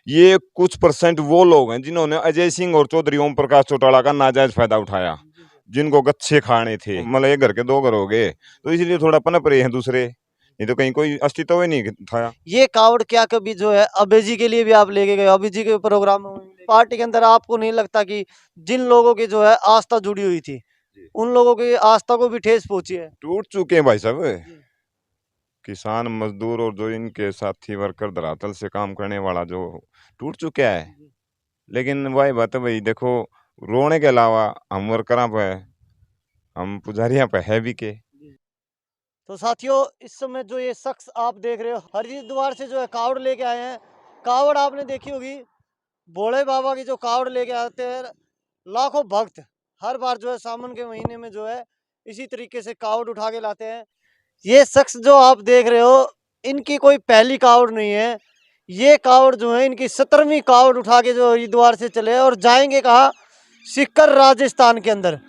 ये कुछ परसेंट वो लोग हैं जिन्होंने अजय सिंह और चौधरी ओम प्रकाश चौटाला का नाजायज फायदा उठाया, जिनको गच्छे खाने थे। मतलब एक घर के दो घर हो गए, तो इसलिए थोड़ा पनप रहे हैं दूसरे, नहीं तो कहीं कोई अस्तित्व ही नहीं था। ये कावड़ क्या कभी जो है अभय जी के लिए भी आप लेके गए, अभय जी के प्रोग्राम में पार्टी के अंदर आपको नहीं लगता कि जिन लोगों की जो है आस्था जुड़ी हुई थी उन लोगों की आस्था को भी ठेस पहुंची है? टूट चुके हैं भाई साहब, किसान मजदूर और जो इनके साथी वर्कर धरातल से काम करने वाला जो टूट चुका है। लेकिन वही बात है भाई, देखो रोने के अलावा हम वर्करां पे, हम पुजारियां पे है भी के। तो साथियों, इस समय जो ये शख्स आप देख रहे हो हरिद्वार से जो है कावड़ लेके आए हैं। कावड़ आपने देखी होगी, भोले बाबा की जो कावड़ लेके आते हैं लाखों भक्त हर बार जो है सावन के महीने में जो है इसी तरीके से कावड़ उठा के लाते हैं। ये शख्स जो आप देख रहे हो इनकी कोई पहली कावड़ नहीं है, ये कावड़ जो है इनकी 17वीं कावड़ उठा के जो हरिद्वार से चले और जाएंगे कहाँ? सीकर राजस्थान के अंदर।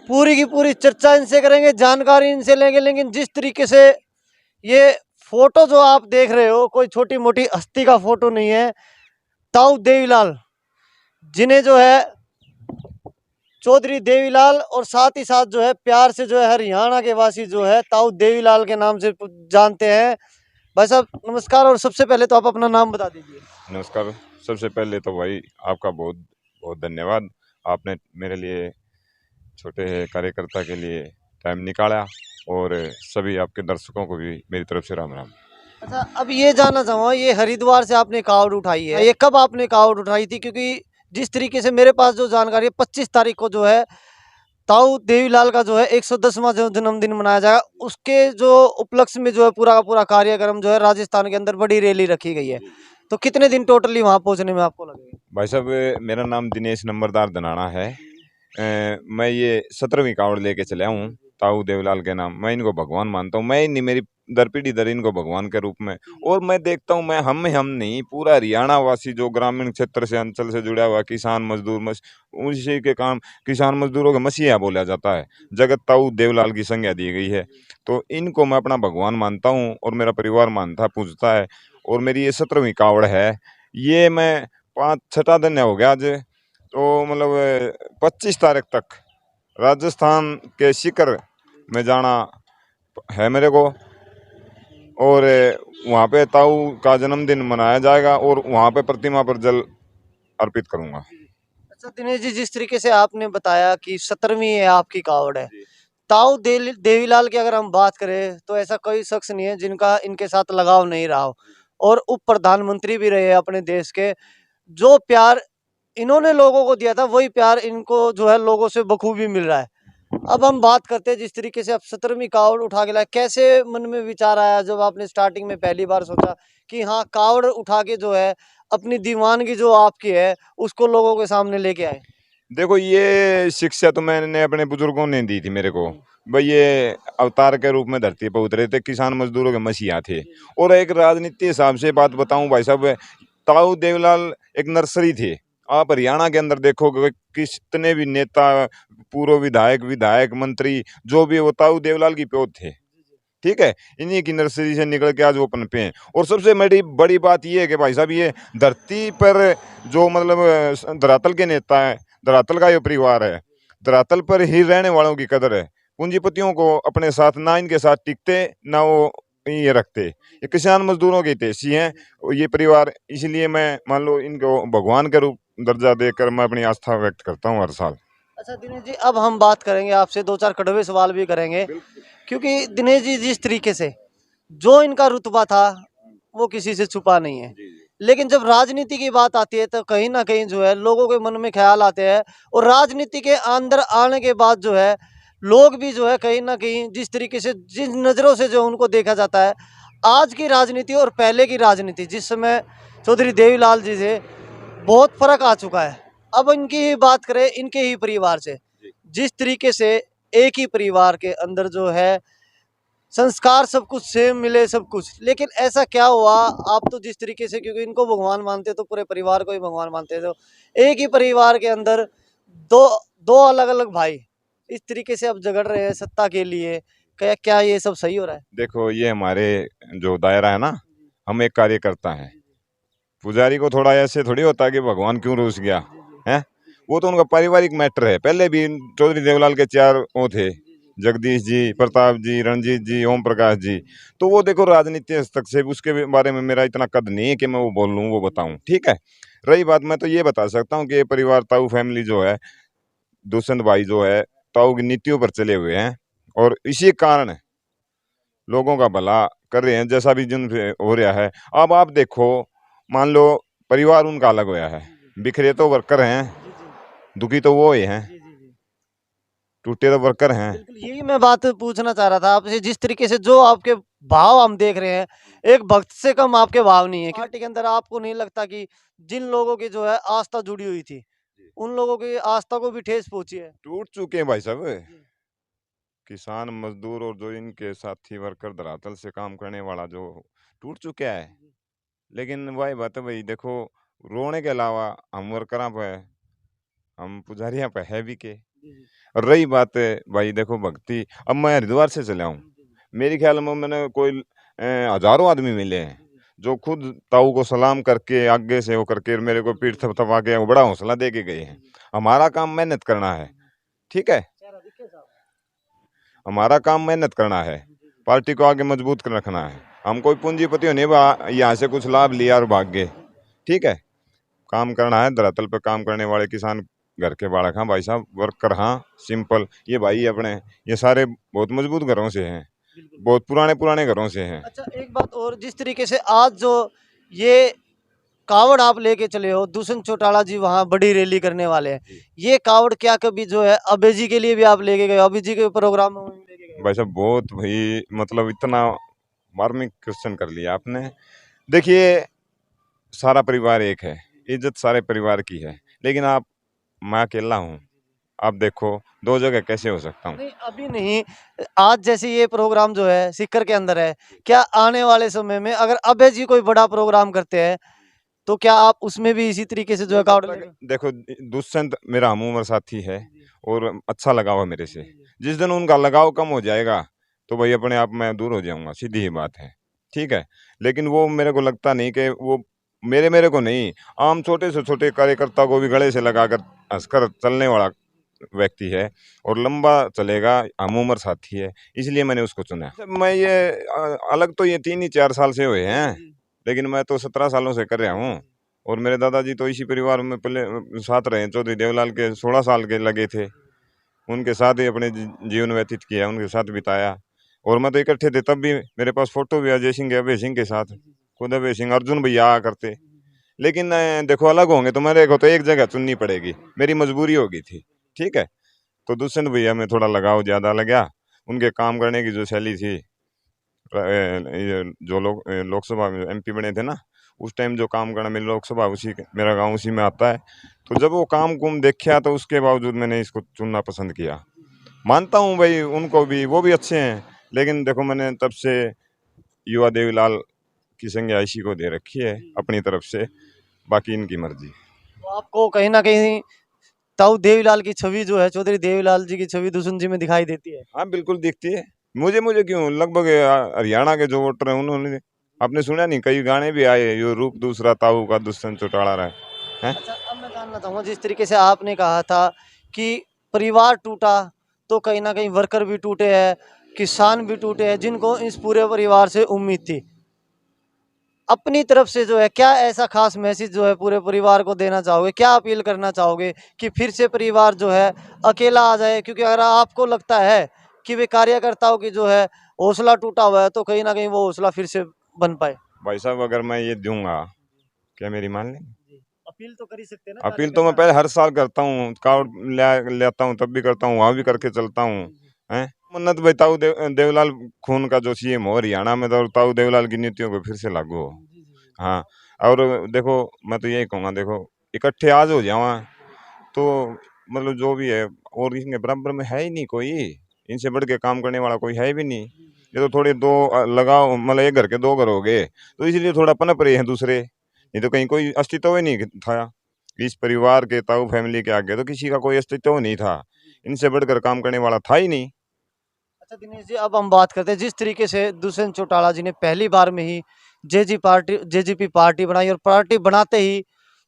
पूरी की पूरी चर्चा इनसे करेंगे, जानकारी इनसे लेंगे। लेकिन जिस तरीके से ये फोटो जो आप देख रहे हो कोई छोटी मोटी हस्ती का फोटो नहीं है। ताऊ देवीलाल जिन्हें जो है चौधरी देवीलाल और साथ ही साथ जो है प्यार से जो है हरियाणा के वासी जो है ताऊ देवीलाल के नाम से जानते हैं। भाई साहब नमस्कार, और सबसे पहले तो आप अपना नाम बता दीजिए। नमस्कार। सबसे पहले तो भाई आपका बहुत बहुत धन्यवाद, आपने मेरे लिए छोटे कार्यकर्ता के लिए टाइम निकाला, और सभी आपके दर्शकों को भी मेरी तरफ से राम राम। अच्छा, अब ये जानना चाहूँगा, ये हरिद्वार से आपने कावड़ उठाई है, ये कब आपने कावड़ उठाई थी? क्योंकि जिस तरीके से मेरे पास जो जानकारी है 25 तारीख को जो है ताऊ देवीलाल का जो है 110वां जो जन्मदिन मनाया जाएगा, उसके जो उपलक्ष्य में जो है पूरा का पूरा कार्यक्रम जो है राजस्थान के अंदर बड़ी रैली रखी गई है। तो कितने दिन टोटली वहाँ पहुँचने में आपको लगेगा? भाई साहब मेरा नाम दिनेश नंबरदार धनाना है। मैं ये 17वीं कावड़ लेके चला हूँ ताऊ देवलाल के नाम। मैं इनको भगवान मानता हूँ, मैं ही नहीं, मेरी दर पीढ़ी दर इनको भगवान के रूप में। और मैं देखता हूँ, मैं हम नहीं, पूरा हरियाणा वासी जो ग्रामीण क्षेत्र से अंचल से जुड़ा हुआ किसान मजदूर उसी के काम, किसान मजदूरों के मसीहा बोला जाता है। जगत ताऊ देवलाल की संज्ञा दी गई है, तो इनको मैं अपना भगवान मानता हूँ और मेरा परिवार मानता पूजता है। और मेरी ये 17वीं कावड़ है। ये मैं 5-6 दिन हो गया आज, तो मतलब 25 तारीख तक राजस्थान के सीकर में जाना है मेरे को, और वहाँ पे ताऊ का जन्मदिन मनाया जाएगा और वहाँ पे प्रतिमा पर जल अर्पित करूँगा। अच्छा दिनेश जी, जिस तरीके से आपने बताया कि 17वीं है आपकी कावड़ है, ताऊ देवीलाल की अगर हम बात करें तो ऐसा कोई शख्स नहीं है जिनका इनके साथ लगाव नहीं रहा हो, और उप प्रधानमंत्री भी रहे अपने देश के। जो प्यार इन्होंने लोगों को दिया था वही प्यार इनको जो है लोगों से बखूबी मिल रहा है। अब हम बात करते हैं जिस तरीके से आप 17वीं कावड़ उठा के लाए, कैसे मन में विचार आया जब आपने स्टार्टिंग में पहली बार सोचा कि हाँ कावड़ उठा के जो है अपनी दीवानगी जो आपकी है उसको लोगों के सामने लेके आए? देखो ये शिक्षा तो मैंने अपने बुजुर्गों ने दी थी मेरे को भाई। ये अवतार के रूप में धरती पर उतरे थे, किसान मजदूरों के मसीहा थे। और एक राजनीति हिसाब से बात बताऊं भाई साहब, ताऊ देवलाल एक नर्सरी थे। आप हरियाणा के अंदर देखोगे कितने भी नेता, पूर्व विधायक मंत्री जो भी, वो ताऊ देवलाल की प्योत थे। ठीक है, इन्हीं की नर्सरी से निकल के आज वो पनपे हैं। और सबसे बड़ी बात ये है कि भाई साहब ये धरती पर जो मतलब धरातल के नेता है, धरातल का ये परिवार है, धरातल पर ही रहने वालों की कदर है। पूंजीपतियों को अपने साथ ना इनके साथ टिकते ना वो ये रखते। ये किसान मजदूरों के तेसी हैं ये परिवार, इसलिए मैं मान लो इनको भगवान के रूप दर्जा देकर मैं अपनी आस्था व्यक्त करता हूँ हर साल। अच्छा दिनेश जी, अब हम बात करेंगे आपसे, दो चार कड़वे सवाल भी करेंगे। क्योंकि दिनेश जी जिस तरीके से जो इनका रुतबा था वो किसी से छुपा नहीं है, लेकिन जब राजनीति की बात आती है तो कहीं ना कहीं जो है लोगों के मन में ख्याल आते हैं, और राजनीति के अंदर आने के बाद जो है लोग भी जो है कहीं ना कहीं जिस तरीके से जिस नज़रों से जो उनको देखा जाता है, आज की राजनीति और पहले की राजनीति जिस समय चौधरी देवीलाल जी से बहुत फर्क आ चुका है। अब इनकी ही बात करें, इनके ही परिवार से, जिस तरीके से एक ही परिवार के अंदर जो है संस्कार सब कुछ सेम मिले सब कुछ, लेकिन ऐसा क्या हुआ? आप तो जिस तरीके से, क्योंकि इनको भगवान मानते तो पूरे परिवार को ही भगवान मानते, तो एक ही परिवार के अंदर दो दो अलग अलग भाई इस तरीके से अब झगड़ रहे हैं सत्ता के लिए, क्या क्या ये सब सही हो रहा है? देखो ये हमारे जो दायरा है ना, हम एक कार्यकर्ता हैं, पुजारी को थोड़ा ऐसे थोड़ी होता कि भगवान क्यों रूस गया है। वो तो उनका पारिवारिक मैटर है। पहले भी चौधरी देवलाल के 4 वो थे, जगदीश जी, प्रताप जी, रणजीत जी, ओम प्रकाश जी। तो वो देखो राजनीति हस्तक्षेप, उसके बारे में मेरा इतना कद नहीं है कि मैं वो बोल लूँ वो बताऊं। ठीक है, रही बात, मैं तो ये बता सकता हूँ कि ये परिवार ताऊ फैमिली जो है, दुष्यंत भाई जो है, ताऊ की नीतियों पर चले हुए हैं और इसी कारण लोगों का भला कर रहे हैं, जैसा भी जिन पे हो रहा है। अब आप देखो, मान लो परिवार उनका अलग होया है, बिखरे तो वर्कर हैं, दुखी तो वो ही हैं, टूटे तो वर्कर हैं। बिल्कुल यही मैं बात पूछना चाह रहा था आपसे। जिस तरीके से जो आपके भाव हम देख रहे हैं, एक भक्त से कम आपके भाव नहीं है। पार्टी के अंदर आपको नहीं लगता कि जिन लोगों की जो है आस्था जुड़ी हुई थी, उन लोगों की आस्था को भी ठेस पहुंची है? टूट चुके हैं भाई साहब, किसान मजदूर और जो इनके साथी वर्कर धरातल से काम करने वाला जो टूट चुका है। लेकिन वही बात है भाई, देखो रोने के अलावा हम वर्करां पे, हम पुजारियां पे है भी के। और रही बात है भाई, देखो भक्ति, अब मैं हरिद्वार से चला हूँ, मेरे ख्याल में मैंने कोई हजारों आदमी मिले हैं जो खुद ताऊ को सलाम करके आगे से वो करके मेरे को पीठ थपथपा के वो बड़ा हौसला दे के गए हैं। हमारा काम मेहनत करना है, ठीक है, हमारा काम मेहनत करना है, पार्टी को आगे मजबूत कर रखना है। हम कोई पूंजीपति होने यहाँ से कुछ लाभ लिया और भाग गए, ठीक है। काम करना है, धरातल पे काम करने वाले किसान घर के बालक हाँ भाई साहब, वर्कर हाँ, सिंपल। ये भाई अपने ये सारे बहुत मजबूत घरों से हैं, बहुत पुराने पुराने घरों से हैं। अच्छा एक बात और, जिस तरीके से आज जो ये कावड़ आप लेके चले हो, दुष्यंत चौटाला जी वहाँ बड़ी रैली करने वाले हैं, ये कावड़ क्या कभी जो है अभय जी के लिए भी आप लेके गए, अभय जी के प्रोग्राम में भी लेके गए? भाई साहब बहुत भाई, मतलब इतना मार्मिक क्वेश्चन कर लिया आपने। देखिए सारा परिवार एक है, इज्जत सारे परिवार की है, लेकिन आप, मैं अकेला हूँ, आप देखो 2 जगह कैसे हो सकता हूँ। नहीं अभी नहीं, आज जैसे ये प्रोग्राम जो है सीकर के अंदर है, क्या आने वाले समय में अगर अभय जी कोई बड़ा प्रोग्राम करते हैं तो क्या आप उसमें भी इसी तरीके से जो है कावड़ लेंगे? देखो दुष्यंत मेरा हम उम्र साथी है और अच्छा लगाव है मेरे से। जिस दिन उनका लगाव कम हो जाएगा तो भाई अपने आप मैं दूर हो जाऊंगा, सीधी ही बात है, ठीक है। लेकिन वो मेरे को लगता नहीं कि वो मेरे को नहीं, आम छोटे से छोटे कार्यकर्ता को भी गले से लगाकर हंसकर चलने वाला व्यक्ति है और लंबा चलेगा, हम उम्र साथी है, इसलिए मैंने उसको चुना। मैं ये अलग तो ये 3 ही 4 साल से हुए हैं, लेकिन मैं तो 17 सालों से कर रहा हूँ। और मेरे दादाजी तो इसी परिवार में पहले साथ रहे, चौधरी देवलाल के 16 साल के लगे थे, उनके साथ ही अपने जीवन व्यतीत किया, उनके साथ बिताया। और मैं तो इकट्ठे थे तब भी, मेरे पास फोटो भी अजय सिंह के, अभय सिंह के साथ, खुद अभय सिंह, अर्जुन भैया आया करते। लेकिन देखो अलग होंगे तो मेरे को तो एक जगह चुननी पड़ेगी, मेरी मजबूरी होगी थी, ठीक है। तो दुष्यंत भैया में थोड़ा लगाव ज़्यादा लगा, उनके काम करने की जो शैली थी, ये जो लोग लोकसभा में MP बने थे ना, उस टाइम जो काम करना, मेरी लोकसभा उसी मेरा गांव उसी में आता है। तो जब वो काम कुम देखा तो उसके बावजूद मैंने इसको चुनना पसंद किया। मानता हूँ भाई उनको भी, वो भी अच्छे हैं, लेकिन देखो मैंने तब से युवा देवीलाल की संज्ञा इसी को दे रखी है अपनी तरफ से, बाकी इनकी मर्जी। तो आपको कहीं ना कहीं ताऊ देवीलाल की छवि जो है, चौधरी देवीलाल जी की छवि दुष्यंत जी में दिखाई देती है? हाँ बिल्कुल दिखती है, मुझे मुझे क्यों, लगभग हरियाणा के जो वोटर हैं उन्होंने, आपने सुना नहीं, कई गाने भी आए, यो रूप दूसरा ताऊ का दुष्यंत चौटाला रहा है। अच्छा अब मैं जानना चाहूँगा, जिस तरीके से आपने कहा था कि परिवार टूटा, तो कहीं ना कहीं वर्कर भी टूटे हैं, किसान भी टूटे हैं, जिनको इस पूरे परिवार से उम्मीद थी। अपनी तरफ से जो है क्या ऐसा खास मैसेज जो है पूरे परिवार को देना चाहोगे, क्या अपील करना चाहोगे कि फिर से परिवार जो है अकेला आ जाए? क्योंकि अगर आपको लगता है कि वे कार्यकर्ताओं की जो है हौसला टूटा हुआ है, तो कहीं ना कहीं वो हौसला फिर से बन पाए। भाई साहब अगर मैं ये दूंगा, क्या मेरी मान लेंगे? अपील तो कर ही सकते हैं ना अपील तो मैं पहले हर साल करता हूँ, कार्ड लेता हूँ, तब भी करता हूँ, वहाँ भी करके चलता हूँ, हैं। मन्नत भाई ताऊ देवलाल खून का जो CM हो हरियाणा में, तो ताऊ देवलाल की नीतियों को फिर से लागू हो। हाँ, और देखो मैं तो यही कहूँगा, देखो इकट्ठे आज हो जावा तो मतलब जो भी है, और इनके बराबर में है ही नहीं कोई, इनसे बढ़ के काम करने वाला कोई है भी नहीं। ये तो थोड़े दो लगाओ, मतलब एक घर के 2 घर हो गए, तो इसलिए थोड़ा पनप रहे हैं दूसरे, नहीं तो कहीं कोई अस्तित्व ही नहीं था इस परिवार के, ताऊ फैमिली के आगे तो किसी का कोई अस्तित्व नहीं था, इनसे बढ़कर काम करने वाला था ही नहीं। अच्छा दिनेश जी, अब हम बात करते हैं जिस तरीके से दुष्यंत चौटाला जी ने पहली बार में ही जेजेपी पार्टी बनाई और पार्टी बनाते ही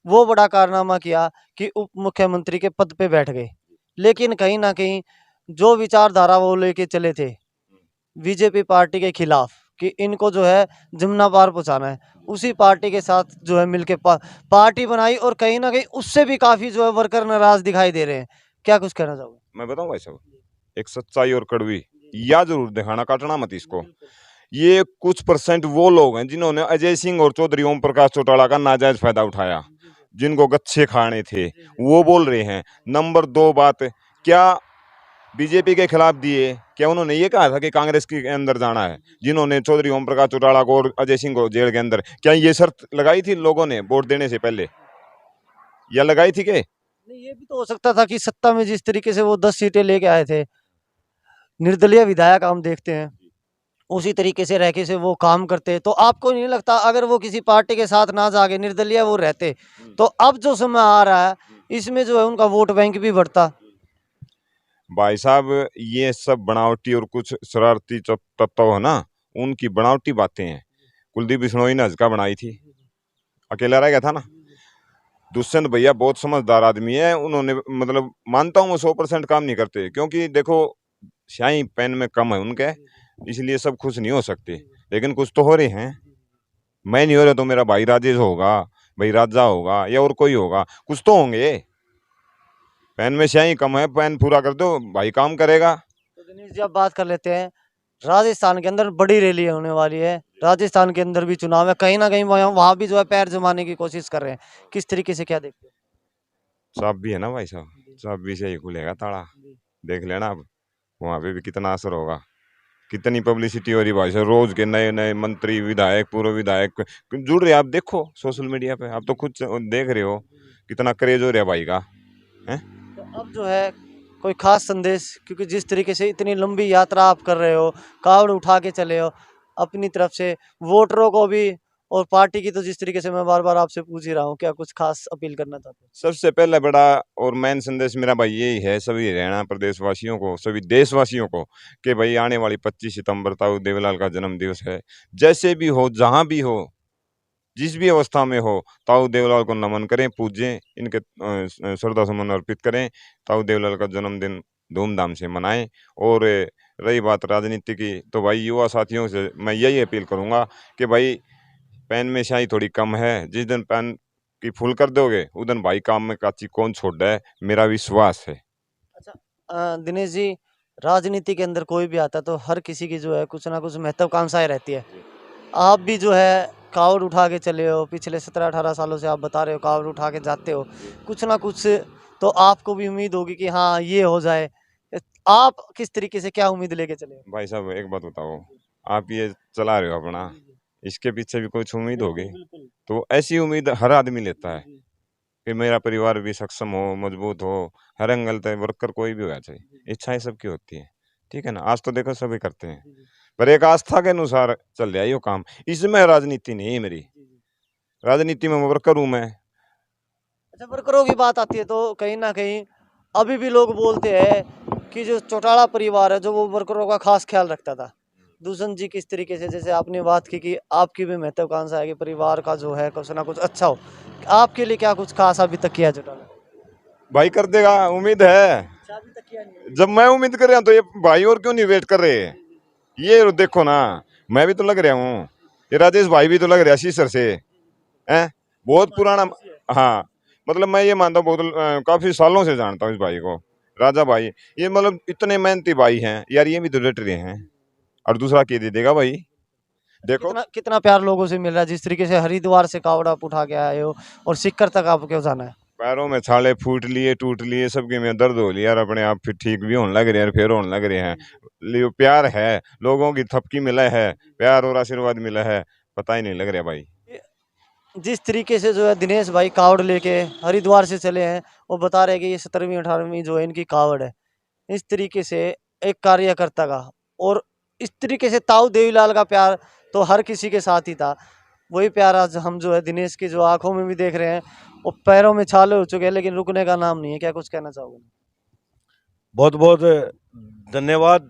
वो बड़ा कारनामा किया कि उप मुख्यमंत्री के पद पे बैठ गए। लेकिन कहीं ना कहीं जो विचारधारा वो लेके चले थे बीजेपी पार्टी के खिलाफ कि इनको जो है जमुना पार पहुंचाना है, उसी पार्टी के साथ जो है मिलके पार्टी बनाई और कहीं ना कहीं उससे भी काफी जो है वर्कर नाराज दिखाई दे रहे हैं। क्या कुछ कहना चाहोगे? मैं बताऊं भाई साहब, एक सच्चाई और कड़वी या जरूर दिखाना, काटना मत इसको। ये कुछ परसेंट वो लोग हैं जिन्होंने अजय सिंह और चौधरी ओम प्रकाश चौटाला का नाजायज फायदा उठाया, जिनको गच्छे खाने थे, वो बोल रहे हैं। नंबर 2 बात, क्या बीजेपी के खिलाफ दिए? क्या उन्होंने ये कहा था कि कांग्रेस के अंदर जाना है? जिन्होंने चौधरी ओम प्रकाश चौटाला को और अजय सिंह को जेल के अंदर, क्या ये शर्त लगाई थी लोगों ने वोट देने से पहले, या लगाई थी? के नहीं, ये भी तो हो सकता था कि सत्ता में जिस तरीके से वो 10 सीटें लेके आए थे, निर्दलीय विधायक हम देखते हैं, उसी तरीके से रह के से वो काम करते। तो आपको नहीं लगता अगर वो किसी पार्टी के साथ ना जाके निर्दलीय वो रहते, तो अब जो समय आ रहा है इसमें जो है उनका वोट बैंक भी बढ़ता? भाई साहब, ये सब बनावटी और कुछ शरारती तत्व है ना, उनकी बनावटी बातें हैं। कुलदीप बिश्नोई ने हजका बनाई थी, अकेला रह गया था ना। दुष्यंत भैया बहुत समझदार आदमी है, उन्होंने मतलब मानता हूँ वो 100% काम नहीं करते, क्योंकि देखो स्याही पेन में कम है उनके, इसलिए सब खुश नहीं हो सकते, लेकिन कुछ तो हो रहे हैं। मैं नहीं हो रहा तो मेरा भाई राजेश होगा, भाई राजा होगा, या और कोई होगा, कुछ तो होंगे। पेन में स्याही कम है, पेन पूरा कर दो, भाई काम करेगा। तो दिनेश जी, अब बात कर लेते हैं, राजस्थान के अंदर बड़ी रैली होने वाली है, राजस्थान के अंदर भी चुनाव है, कहीं ना कहीं वहां भी जो है पैर जमाने की कोशिश कर रहे हैं, किस तरीके से क्या देखते चाबी है ना भाई साहब, हैं? चाबी से ही खुलेगा ताला। जी। देख लेना अब वहां पे भी कितना असर होगा, कितनी पब्लिसिटी हो रही भाई साहब, रोज के नए नए मंत्री विधायक पूर्व विधायक जुड़ रहे हैं। आप देखो सोशल मीडिया पे, आप तो खुद देख रहे हो कितना क्रेज हो रहा है भाई का, है? तो अब जो है कोई खास संदेश, क्योंकि जिस तरीके से इतनी लंबी यात्रा आप कर रहे हो, कावड़ उठा के चले हो अपनी तरफ से, वोटरों को भी और पार्टी की, तो जिस तरीके से मैं बार बार आपसे पूछ ही रहा हूँ, क्या कुछ खास अपील करना चाहते हो? सबसे पहला बड़ा और मेन संदेश मेरा भाई यही है सभी हरियाणा प्रदेश वासियों को, सभी देशवासियों को, कि भाई आने वाली 25 सितंबर ताऊ देवीलाल का जन्म दिवस है। जैसे भी हो, जहां भी हो, जिस भी अवस्था में हो, ताऊ देवलाल को नमन करें, पूजें, इनके श्रद्धा सुमन अर्पित करें। ताऊ देवलाल का जन्मदिन धूमधाम से मनाएं। और रही बात राजनीति की, तो भाई युवा साथियों से मैं यही अपील करूंगा कि भाई पेन में स्याही थोड़ी कम है, जिस दिन पेन की फुल कर दोगे उस दिन भाई काम में काची कौन छोड़ है, मेरा विश्वास है। अच्छा, दिनेश जी, राजनीति के अंदर कोई भी आता है तो हर किसी की जो है कुछ ना कुछ महत्वाकांक्षाएं रहती है। आप भी जो है कावड़ उठा के चले हो, पिछले 17-18 सालों से आप बता रहे हो कावड़ उठा के जाते हो, कुछ ना कुछ तो आपको भी उम्मीद होगी कि हाँ ये हो जाए। आप किस तरीके से क्या उम्मीद लेके चले हो? भाई साहब एक बात बताओ, आप ये चला रहे हो अपना, इसके पीछे भी कुछ उम्मीद होगी। बिल्कुल। तो ऐसी उम्मीद हर आदमी लेता है कि मेरा परिवार भी सक्षम हो, मजबूत हो, हर एंगल से वर्कर कोई भी होना चाहिए, इच्छाएं सबकी होती है, ठीक है ना। आज तो देखो सभी करते हैं, पर एक आस्था के अनुसार चल रहा है ये काम। इसमें राजनीति नहीं है मेरी, राजनीति में वर्कर हूं मैं। अच्छा, वर्करों की बात आती है तो कहीं ना कहीं अभी भी लोग बोलते हैं कि जो चौटाला परिवार है जो वो वर्करों का खास ख्याल रखता था। दूषण जी, किस तरीके से, जैसे आपने बात की कि आपकी भी महत्वाकांक्षा है कि परिवार का जो है कुछ ना कुछ अच्छा हो, आपके लिए क्या कुछ खास अभी तक किया चौटाला? भाई कर देगा, उम्मीद है। अच्छा, अभी तक किया नहीं है। जब मैं उम्मीद कर रहा हूं तो ये भाई और क्यों नहीं वेट कर रहे हैं? ये देखो ना, मैं भी तो लग रहा हूँ, ये राजेश भाई भी तो लग रहा है शीशर से, हैं? बहुत पुराना। हाँ, मतलब मैं ये मानता हूँ, बहुत काफी सालों से जानता हूँ इस भाई को, राजा भाई। ये मतलब इतने मेहनती भाई हैं यार, ये भी तो डट रहे हैं, और दूसरा के दे देगा भाई। देखो कितना कितना प्यार लोगों से मिल रहा है, जिस तरीके से हरिद्वार से कावड़ आप उठा के आए हो और सिक्कर तक आपको क्यों जाना है? पैरों में छाले फूट लिए, टूट लिए, सबके में दर्द हो लिया, और अपने आप फिर ठीक भी होने लग रहे हैं, फिर होने लग रहे हैं। लियो प्यार है, लोगों की थपकी मिला है, प्यार और आशीर्वाद मिला है, पता ही नहीं लग रहा भाई। जिस तरीके से जो है दिनेश भाई कावड़ लेके हरिद्वार से चले हैं, वो बता रहे हैं कि ये 17वीं 18वीं जो है इनकी कावड़ है। इस तरीके से एक कार्यकर्ता का, और इस तरीके से ताऊ देवीलाल का प्यार तो हर किसी के साथ ही था। वही प्यार आज हम जो है दिनेश की जो आंखों में भी देख रहे हैं, वो पैरों में छाले हो चुके हैं लेकिन रुकने का नाम नहीं है। क्या कुछ कहना चाहोगे? बहुत बहुत धन्यवाद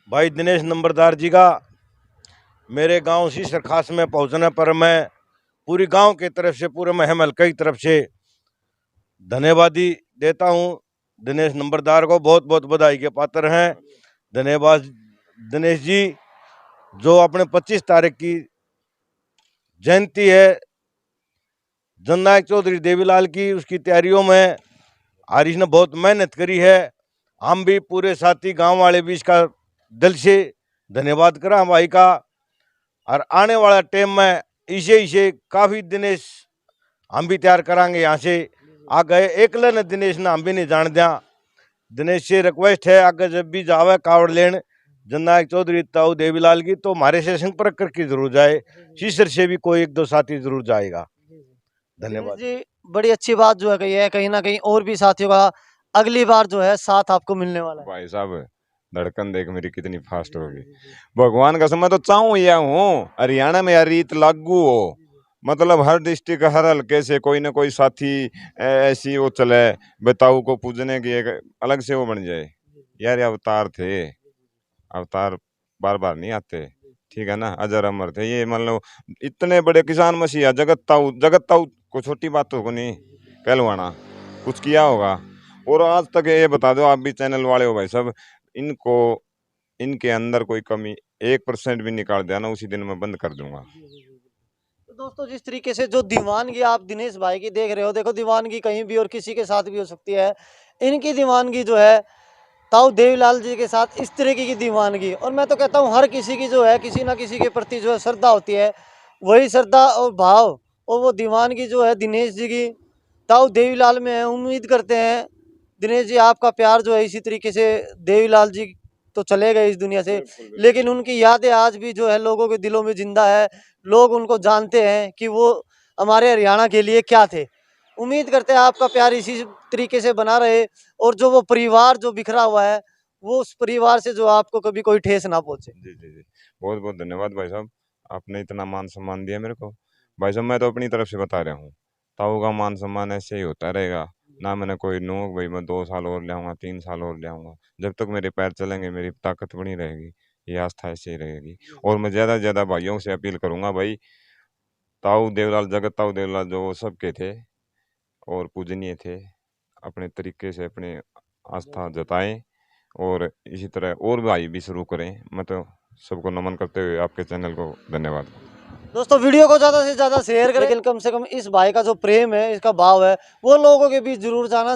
भाई दिनेश नंबरदार जी का। मेरे गांव सीसर खास में पहुंचने पर मैं पूरी गांव की तरफ से, पूरे महम हल्के की तरफ से धन्यवादी देता हूं। दिनेश नंबरदार को बहुत बहुत बधाई के पात्र हैं। धन्यवाद दिनेश जी, जो अपने 25 तारीख की जयंती है जननायक चौधरी देवीलाल की, उसकी तैयारियों में हरीश ने बहुत मेहनत करी है। हम भी पूरे साथी गांव वाले भी इसका दिल से धन्यवाद करा भाई का। और आने वाला टाइम में इसे काफ़ी दिनेश हम भी तैयार करांगे। यहाँ से आ गए एकले ने दिनेश ने हम भी नहीं जान दिया। दिनेश से रिक्वेस्ट है, आगे जब भी जावे कावड़ लेन जननायक चौधरी ताऊ देवीलाल की, तो हमारे से संपर्क करके जरूर जाए। शीशर से भी कोई एक दो साथी जरूर जाएगा। धन्यवाद जी। बड़ी अच्छी बात जो है कही है, कहीं ना कहीं और भी साथियों का अगली बार जो है साथ आपको मिलने वाला है। भाई साहब धड़कन देख मेरी कितनी फास्ट होगी। भगवान का समय तो चाहूँ या हूँ हरियाणा में यार रीत लागू हो, मतलब हर डिस्ट्रिक्ट हर हल्के से कोई ना कोई साथी ऐसी वो चले, बताऊ को पूजने की एक अलग से वो बन जाए। यार ये अवतार थे, अवतार बार बार नहीं आते, ठीक है ना, अजर अमर थे ये। मान लो इतने बड़े किसान मसीहा जगत ताऊ को छोटी बात तो को नहीं कहलवाना, कुछ किया होगा। और आज तक ये बता दो, आप भी चैनल वाले हो भाई साहब, इनको इनके अंदर कोई कमी 1% भी निकाल दिया ना, उसी दिन मैं बंद कर दूंगा। तो दोस्तों जिस तरीके से जो दीवानगी आप दिनेश भाई की देख रहे हो, देखो दीवानगी कहीं भी और किसी के साथ भी हो सकती है। इनकी दीवानगी जो है ताऊ देवीलाल जी के साथ इस तरीके की दीवानगी, और मैं तो कहता हूँ हर किसी की जो है किसी ना किसी के प्रति जो है श्रद्धा होती है, वही श्रद्धा और भाव और वो दीवानगी जो है दिनेश जी की ताऊ देवीलाल में है। उम्मीद करते हैं दिनेश जी आपका प्यार जो है इसी तरीके से, देवीलाल जी तो चले गए इस दुनिया से, लेकिन उनकी यादें आज भी जो है लोगों के दिलों में जिंदा है। लोग उनको जानते हैं कि वो हमारे हरियाणा के लिए क्या थे। उम्मीद करते हैं आपका प्यार इसी तरीके से बना रहे, और जो वो परिवार जो बिखरा हुआ है, वो उस परिवार से जो आपको कभी कोई ठेस ना पहुंचे। जी जी जी, बहुत बहुत धन्यवाद भाई साहब, आपने इतना मान सम्मान दिया मेरे को। भाई साहब मैं तो अपनी तरफ से बता रहा हूँ, ताऊ का मान सम्मान ऐसे ही होता रहेगा ना। मैंने कोई नोक भाई मैं 2 साल और ले आऊँगा, 3 साल और ले आऊँगा, जब तक मेरे पैर चलेंगे मेरी ताकत बनी रहेगी, ये आस्था ऐसे ही रहेगी। और मैं ज़्यादा से ज़्यादा भाइयों से अपील करूँगा भाई, ताऊ देवलाल जगत ताऊ देवलाल जो वो सबके थे और पूजनीय थे, अपने तरीके से अपने आस्था जताएं, और इसी तरह और भाई भी शुरू करें। मैं तो सबको नमन करते हुए आपके चैनल को धन्यवाद। दोस्तों वीडियो को ज़्यादा से ज़्यादा शेयर करें, लेकिन कम से कम इस भाई का जो प्रेम है, इसका भाव है, वो लोगों के बीच जरूर जाना